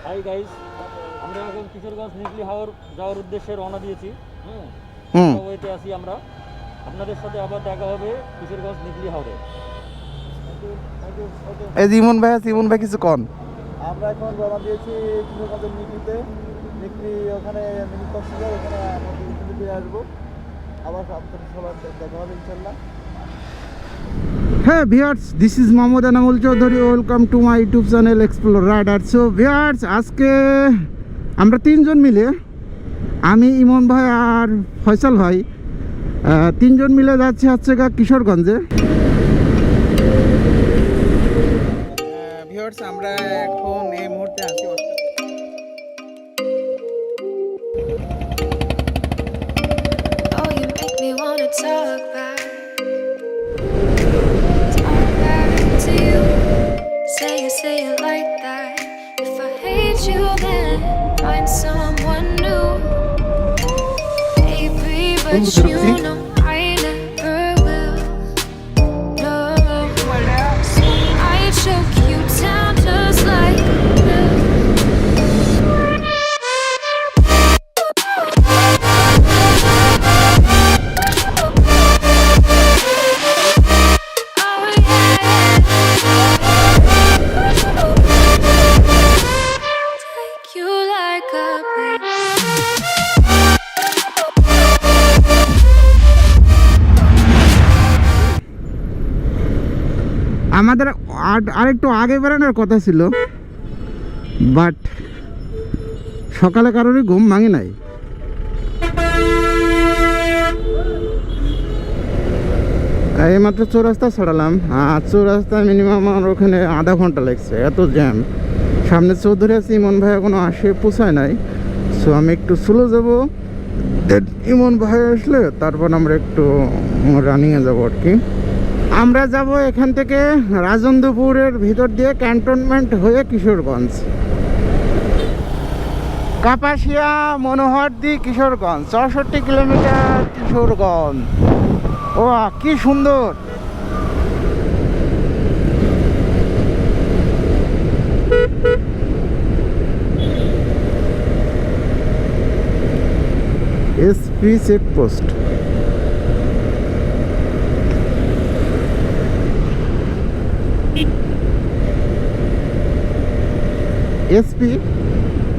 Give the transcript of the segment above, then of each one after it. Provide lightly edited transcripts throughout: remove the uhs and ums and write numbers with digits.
Hi guys, আমরা এখন কিশোরগঞ্জ নিকলি হাওর যাওয়ার উদ্দেশ্যে রওনা দিয়েছি। ওইতে আছি আমরা। আপনাদের সাথে আবার দেখা হবে কিশোরগঞ্জ নিকলি হাওরে। এই ইমন ভাই কিছু কন। আমরা এখন রওনা দিয়েছি কিশোরগঞ্জের নিকলিতে। নিকলি ওখানে মিনি কক্সবাজার, ওখানে আমরা ফিরে আসবো। আবার আপনাদের সবার দেখা হবে ইনশাল্লাহ। হ্যাঁ viewers, this is Mohammad Enamul Chowdhury, welcome to my YouTube channel explore rider. So viewers, আজকে আমরা তিনজন মিলে, আমি, ইমন ভাই আর ফয়সাল ভাই, তিনজন মিলে যাচ্ছি হচ্ছে কিশোরগঞ্জে। ভিউয়ার্স, আমরা এখন এই মুহূর্তে আছি Say it like that. If I hate you, then find someone new. Baby, but you know I never will. No, so I choke you down just like this. আমাদের আরেকটু আগে বেরোনোর কথা ছিল, বাট সকালে কারোরই ঘুম ভাঙে নাই। এইমাত্র চৌরাস্তা ছড়ালাম, আর চৌরাস্তায় মিনিমাম আমার ওখানে আধা ঘন্টা লাগছে, এত জ্যাম। সামনে চৌধুরী আছে, ইমন ভাই এখনো আসে পৌঁছায় নাই। সো আমি একটু স্লো যাবো, ইমন ভাই আসলে তারপর আমরা একটু রানিংয়ে যাবো আর কি। আমরা যাব এখান থেকে রাজেন্দ্রপুরের ভিতর দিয়ে ক্যান্টনমেন্ট হয়ে কিশোরগঞ্জ, কাপাসিয়া, মনোহরদি, কিশোরগঞ্জ, 64 কিলোমিটার কিশোরগঞ্জ। ও কি সুন্দর! SP checkpost. এসপি,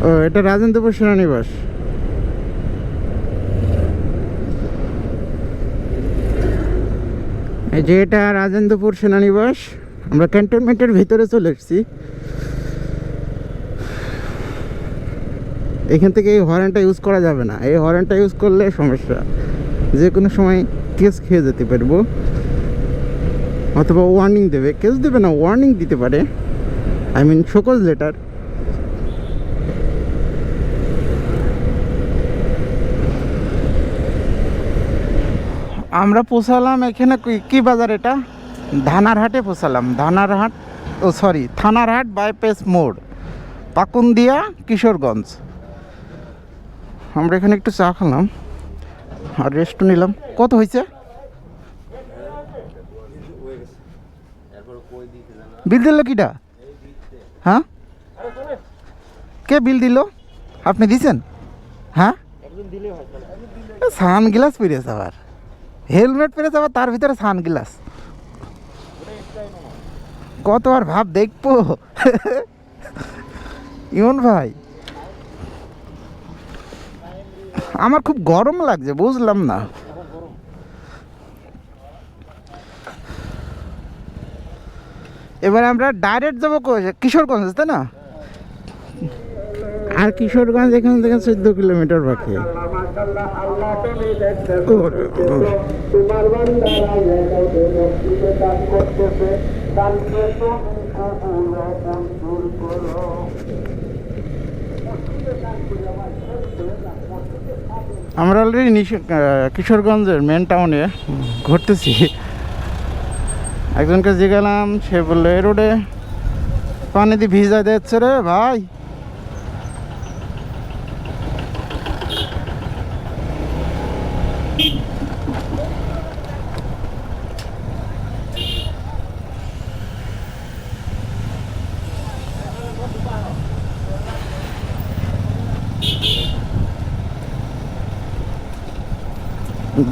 ও এটা রাজেন্দ্রপুর সেনানিবাস। এই যে এটা রাজেন্দ্রপুর সেনানিবাস। আমরা ক্যান্টনমেন্টের ভিতরে চলে এসেছি। এখান থেকে এই হর্নটা ইউজ করা যাবে না, এই হর্নটা ইউজ করলে সমস্যা, যে কোনো সময় কেস খেয়ে যেতে পারবো, অথবা ওয়ার্নিং দেবে। কেস দেবে না, ওয়ার্নিং দিতে পারে, আই মিন শোকজ লেটার। আমরা পৌঁছালাম এখানে, কি বাজার এটা? ধানারহাটে পৌঁছালাম। থানারহাট বাইপাস মোড়, পাকুন্দিয়া, কিশোরগঞ্জ। আমরা এখানে একটু চা খেলাম আর রেস্ট নিলাম। কত হয়েছে? বিল দিল কিটা? হ্যাঁ, কে বিল দিল? আপনি দিছেন? হ্যাঁ, সানগ্লাস পরেছে, আবার হেলমেট পরেছে, আবার তার ভিতরে সানগ্লাস। কত আর ভাব দেখবো। ইমন ভাই, আমার খুব গরম লাগছে, বুঝলাম না। এবার আমরা ডাইরেক্ট যাবো কিশোরগঞ্জ, তাই না? আর কিশোরগঞ্জ এখান থেকে 14 কিলোমিটার বাকি। আমরা অলরেডি কিশোরগঞ্জের মেন টাউনে ঘুরতেছি। একজনকে জিজ্ঞালাম, সে বললো এ রোডে পানি দিয়ে ভিজা দিচ্ছে রে ভাই।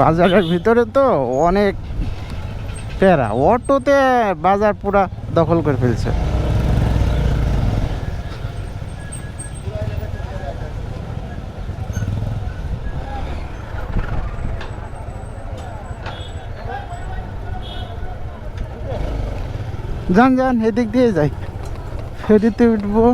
বাজারের ভিতরে তো অনেক প্যারা, অটোতে বাজার পুরা দখল করে ফেলছে। যান যান, এদিক দিয়ে যাই, ফেরিতে উঠবো।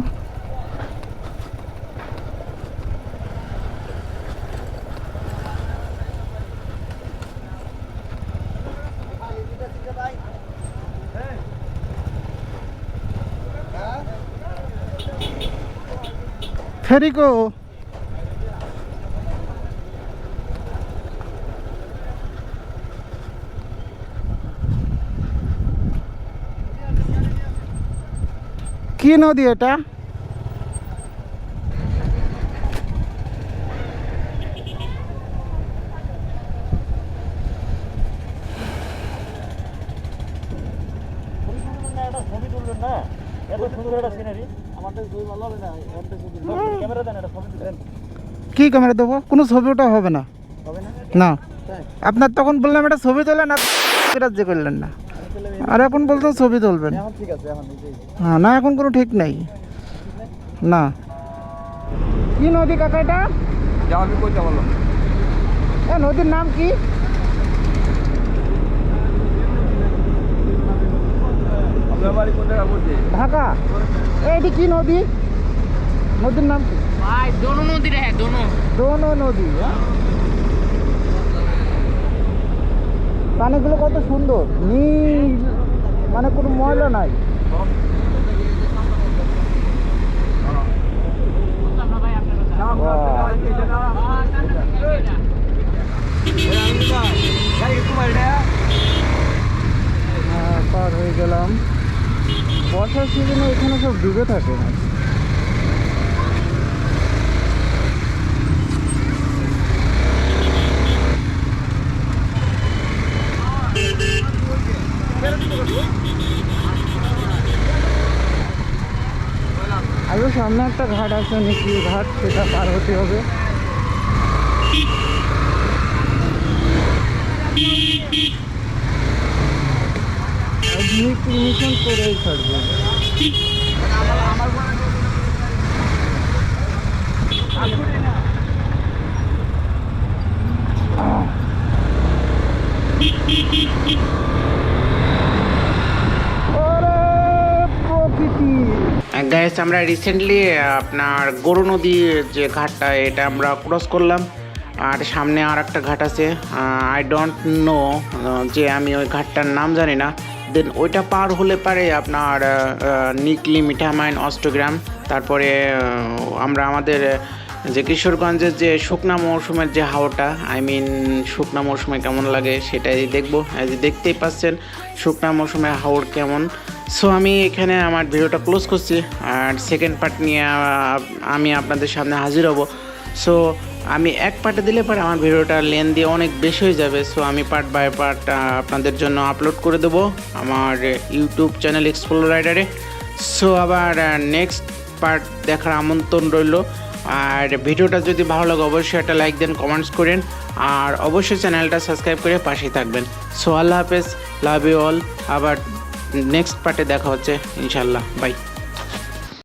ফেরি কো? কি নদী এটা? ছবি তুলবেন না, এত সুন্দর একটা সিনারি। আমাদের দুই ভালো হবে না, একটা শুধু ক্যামেরা দেন, একটা ছবি তুলেন। কি ক্যামেরা দেবো? কোনো ছবি ওটা হবে না। হবে না? না, তাই? আপনার তখন বললাম একটা ছবি তোলেন, রাজ্য করলেন না, আমি তাহলে আর এখন বলতে ছবি তুলবেন। এখন ঠিক আছে, এখন নিজেই। হ্যাঁ, না এখন কোনো ঠিক নেই। না, কি নদী কাকা এটা? যাও, আমি কইতে বললাম। এ নদীর নাম কি? আপনার বাড়ি কোন জায়গা বলছে? ঢাকা। এটি কি নদী? নদীর নাম কি? भाई दोनों नदी रहे दोनों দোনো নদী। পানিগুলো কত সুন্দর, নীল, মানে কোনো ময়লা নাই। হ্যাঁ, পার হয়ে গেলাম। বর্ষার সিজনে এখানে সব ডুবে থাকে। আরো সামনে একটা ঘাট আছে, নিকলি ঘাট, সেটা পার হতে হবে। মিশন করেই থাকবে। গাইস, আমরা রিসেন্টলি আপনার গরু নদীর যে ঘাটটা, এটা আমরা ক্রস করলাম। আর সামনে আর একটা ঘাট আছে, আই ডোন্ট নো, যে আমি ওই ঘাটটার নাম জানি না। দেন ওইটা পার হলে পারে আপনার নিকলি মিঠামাইন অষ্টগ্রাম। তারপরে আমরা আমাদের যে কিশোরগঞ্জের যে শুকনা মৌসুমের যে হাওয়াটা, আই মিন শুকনা মৌসুমে কেমন লাগে সেটাই দেখবো। দেখতেই পাচ্ছেন শুকনা মৌসুমে হাওর কেমন। সো আমি এখানে আমার ভিডিওটা ক্লোজ করছি, আর সেকেন্ড পার্ট নিয়ে আমি আপনাদের সামনে হাজির হব। সো আমি এক পার্টে দিলে পরে আমার ভিডিওটা লেন্থ দিয়ে অনেক বেশি হয়ে যাবে। সো আমি পার্ট বাই পার্ট আপনাদের জন্য আপলোড করে দেবো আমার ইউটিউব চ্যানেল এক্সপ্লোর রাইডারে। সো আবার নেক্সট পার্ট দেখার আমন্ত্রণ রইল। আর ভিডিওটা যদি ভালো লাগে অবশ্যই একটা লাইক দেন, কমেন্টস করেন, আর অবশ্যই চ্যানেলটা সাবস্ক্রাইব করে পাশেই থাকবেন। সো আল্লাহ হাফেজ, লাভ ইউ অল। আবার নেক্সট পার্টে দেখা হচ্ছে ইনশাল্লাহ, বাই।